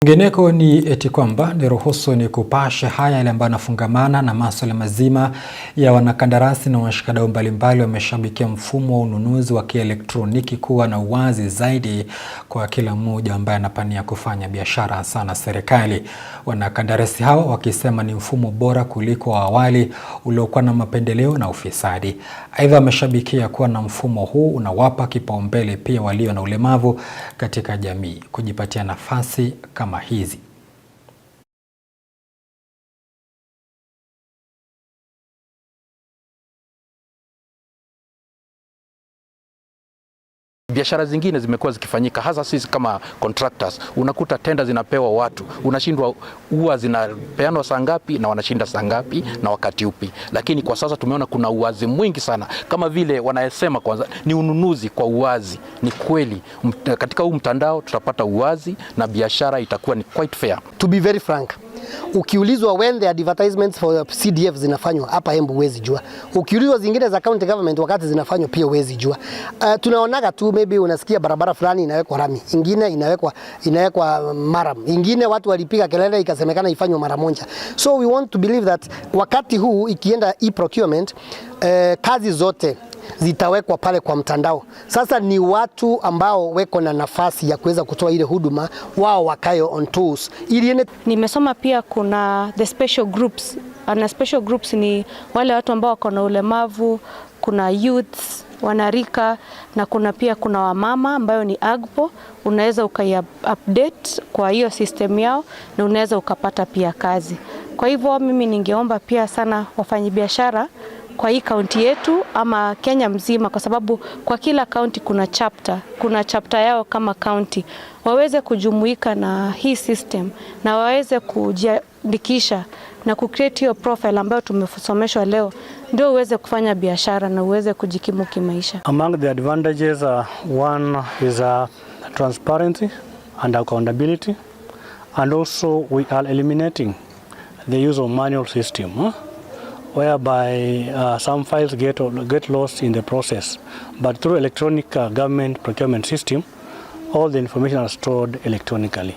Ngineko ni eti kwamba niruhusu ni kupasha haya yale ambayo yanafungamana na masuala mazima ya wanakandarasi na washikadau mbalimbali wameshabikia mfumo wa ununuzi wa kielektroniki kuwa na uwazi zaidi kwa kila mmoja ambaye anapania kufanya biashara sana serikali. Wanakandarasi hao wakisema ni mfumo bora kuliko wa awali uliokuwa na mapendeleo na ufisadi. Aidha, wameshabikia kuwa na mfumo huu unawapa kipaumbele pia walio na ulemavu katika jamii kujipatia nafasi kama hizi. Biashara zingine zimekuwa zikifanyika, hasa sisi kama contractors, unakuta tenda zinapewa watu, unashindwa huwa zinapeanwa saa ngapi na wanashinda saa ngapi na wakati upi. Lakini kwa sasa tumeona kuna uwazi mwingi sana, kama vile wanayesema kwanza ni ununuzi kwa uwazi. Ni kweli katika huu mtandao tutapata uwazi na biashara itakuwa ni quite fair. To be very frank, ukiulizwa when the advertisements for CDF zinafanywa hapa Embu huwezi jua. Ukiulizwa zingine za county government wakati zinafanywa pia huwezi jua. Tunaonaga tu maybe unasikia barabara fulani inawekwa rami, ingine inawekwa maram, ingine watu walipiga kelele ikasemekana ifanywe mara moja. So we want to believe that wakati huu ikienda e-procurement, kazi zote zitawekwa pale kwa mtandao. Sasa ni watu ambao weko na nafasi ya kuweza kutoa ile huduma wao wakayo on tools. Nimesoma pia kuna the special groups. Na special groups ni wale watu ambao wako na ulemavu, kuna youths, wanarika, na kuna wamama ambayo ni AGPO. Unaweza ukai-update kwa hiyo system yao na unaweza ukapata pia kazi. Kwa hivyo mimi ningeomba pia sana wafanyabiashara kwa hii kaunti yetu ama Kenya mzima, kwa sababu kwa kila kaunti kuna chapter yao kama kaunti, waweze kujumuika na hii system na waweze kujiandikisha na kucreate hiyo profile ambayo tumesomeshwa leo, ndio uweze kufanya biashara na uweze kujikimu kimaisha. Among the advantages, one is transparency and accountability, and also we are eliminating the use of manual system, whereby some files get lost in the process. But through electronic government procurement system, all the information are stored electronically.